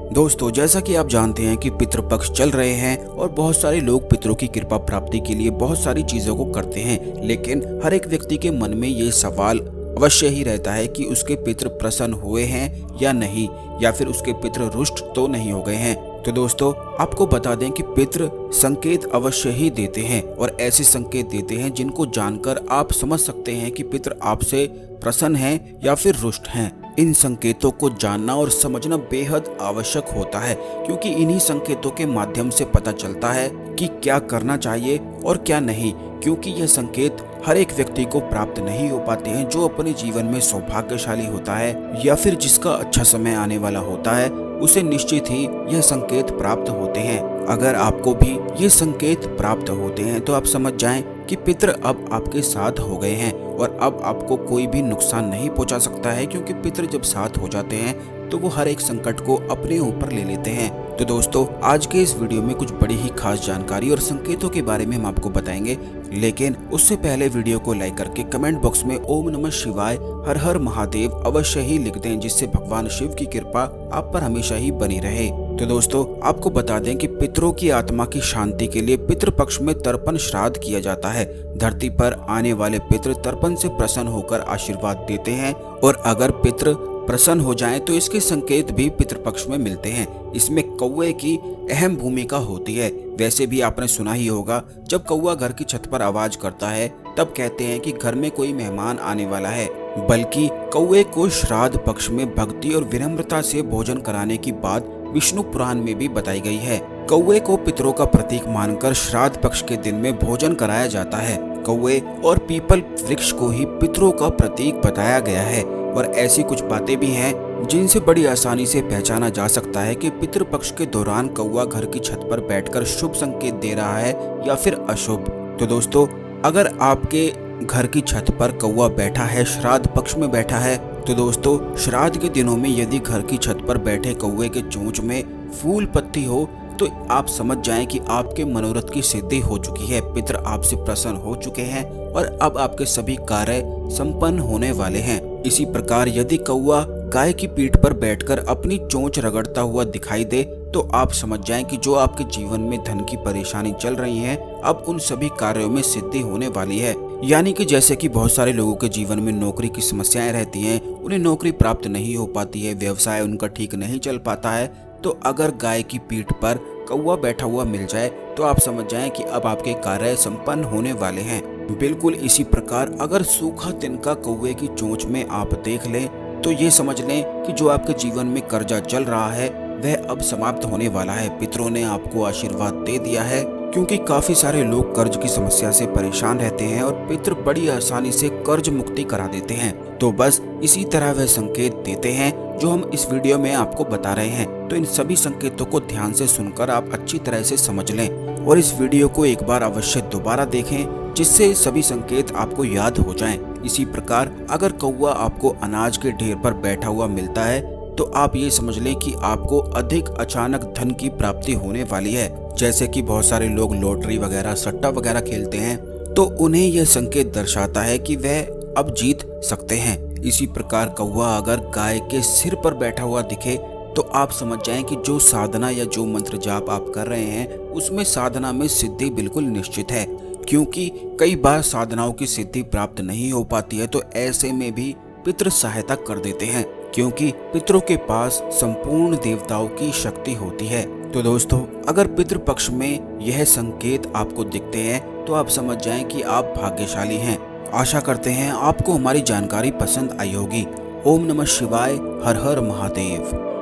दोस्तों, जैसा कि आप जानते हैं कि पितृपक्ष चल रहे हैं और बहुत सारे लोग पितरों की कृपा प्राप्ति के लिए बहुत सारी चीजों को करते हैं, लेकिन हर एक व्यक्ति के मन में ये सवाल अवश्य ही रहता है कि उसके पितृ प्रसन्न हुए हैं या नहीं, या फिर उसके पितृ रुष्ट तो नहीं हो गए हैं। तो दोस्तों, आपको बता दें कि पितृ संकेत अवश्य ही देते हैं और ऐसे संकेत देते हैं जिनको जानकर आप समझ सकते हैं कि पितृ आपसे प्रसन्न हैं या फिर रुष्ट हैं। इन संकेतों को जानना और समझना बेहद आवश्यक होता है, क्योंकि इन्हीं संकेतों के माध्यम से पता चलता है कि क्या करना चाहिए और क्या नहीं, क्योंकि यह संकेत हर एक व्यक्ति को प्राप्त नहीं हो पाते हैं जो अपने जीवन में सौभाग्यशाली होता है या फिर जिसका अच्छा समय आने वाला होता है, उसे निश्चित ही यह संकेत प्राप्त होते हैं। अगर आपको भी ये संकेत प्राप्त होते हैं तो आप समझ जाएं कि पितृ अब आपके साथ हो गए हैं और अब आपको कोई भी नुकसान नहीं पहुंचा सकता है, क्योंकि पितृ जब साथ हो जाते हैं तो वो हर एक संकट को अपने ऊपर ले लेते हैं। तो दोस्तों, आज के इस वीडियो में कुछ बड़ी ही खास जानकारी और संकेतों के बारे में हम आपको बताएंगे, लेकिन उससे पहले वीडियो को लाइक करके कमेंट बॉक्स में ओम नमः शिवाय हर हर महादेव अवश्य ही लिख दें, जिससे भगवान शिव की कृपा आप पर हमेशा ही बनी रहे। तो दोस्तों, आपको बता दें कि पितरों की आत्मा की शांति के लिए पितृपक्ष में तर्पण श्राद्ध किया जाता है। धरती पर आने वाले पितृ तर्पण से प्रसन्न होकर आशीर्वाद देते हैं और अगर पितृ प्रसन्न हो जाएं तो इसके संकेत भी पितृपक्ष में मिलते हैं। इसमें कौवे की अहम भूमिका होती है। वैसे भी आपने सुना ही होगा, जब कौवा घर की छत पर आवाज करता है तब कहते हैं कि घर में कोई मेहमान आने वाला है। बल्कि कौवे को श्राद्ध पक्ष में भक्ति और विनम्रता से भोजन कराने की बात विष्णु पुराण में भी बताई गई है। कौवे को पितरों का प्रतीक मानकर श्राद्ध पक्ष के दिन में भोजन कराया जाता है। कौवे और पीपल वृक्ष को ही पितरों का प्रतीक बताया गया है और ऐसी कुछ बातें भी हैं जिनसे बड़ी आसानी से पहचाना जा सकता है कि पितृपक्ष के दौरान कौवा घर की छत पर बैठकर शुभ संकेत दे रहा है या फिर अशुभ। तो दोस्तों, अगर आपके घर की छत पर कौवा बैठा है, श्राद्ध पक्ष में बैठा है, तो दोस्तों श्राद्ध के दिनों में यदि घर की छत पर बैठे कौवे के चोंच में फूल पत्ती हो तो आप समझ जाएं कि आपके मनोरथ की सिद्धि हो चुकी है। पितृ आपसे प्रसन्न हो चुके हैं और अब आपके सभी कार्य संपन्न होने वाले हैं। इसी प्रकार यदि कौवा गाय की पीठ पर बैठकर अपनी चोंच रगड़ता हुआ दिखाई दे तो आप समझ जाएं कि जो आपके जीवन में धन की परेशानी चल रही है, अब उन सभी कार्यों में सिद्धि होने वाली है। यानी कि जैसे कि बहुत सारे लोगों के जीवन में नौकरी की समस्याएं रहती हैं, उन्हें नौकरी प्राप्त नहीं हो पाती है, व्यवसाय उनका ठीक नहीं चल पाता है, तो अगर गाय की पीठ पर कौवा बैठा हुआ मिल जाए तो आप समझ जाएं कि अब आपके कार्य संपन्न होने वाले हैं। बिल्कुल इसी प्रकार अगर सूखा तिनका कौवे की चोंच में आप देख लें तो ये समझ लें कि जो आपके जीवन में कर्जा चल रहा है वह अब समाप्त होने वाला है। पितरों ने आपको आशीर्वाद दे दिया है, क्योंकि काफी सारे लोग कर्ज की समस्या से परेशान रहते हैं और पितृ बड़ी आसानी से कर्ज मुक्ति करा देते हैं। तो बस इसी तरह वह संकेत देते हैं जो हम इस वीडियो में आपको बता रहे हैं। तो इन सभी संकेतों को ध्यान से सुनकर आप अच्छी तरह से समझ लें और इस वीडियो को एक बार अवश्य दोबारा देखें, जिससे सभी संकेत आपको याद हो जाएं। इसी प्रकार अगर कौवा आपको अनाज के ढेर पर बैठा हुआ मिलता है तो आप ये समझ लें कि आपको अधिक अचानक धन की प्राप्ति होने वाली है। जैसे कि बहुत सारे लोग लॉटरी वगैरह, सट्टा वगैरह खेलते हैं तो उन्हें यह संकेत दर्शाता है कि वह अब जीत सकते हैं। इसी प्रकार कौवा अगर गाय के सिर पर बैठा हुआ दिखे तो आप समझ जाएं कि जो साधना या जो मंत्र जाप आप कर रहे हैं उसमें साधना में सिद्धि बिल्कुल निश्चित है, क्योंकि कई बार साधनाओं की सिद्धि प्राप्त नहीं हो पाती है। तो ऐसे में भी पितृ सहायता कर देते हैं, क्योंकि पितरों के पास संपूर्ण देवताओं की शक्ति होती है। तो दोस्तों, अगर पितृपक्ष में यह संकेत आपको दिखते हैं तो आप समझ जाएं कि आप भाग्यशाली हैं। आशा करते हैं आपको हमारी जानकारी पसंद आई होगी। ओम नमः शिवाय, हर हर महादेव।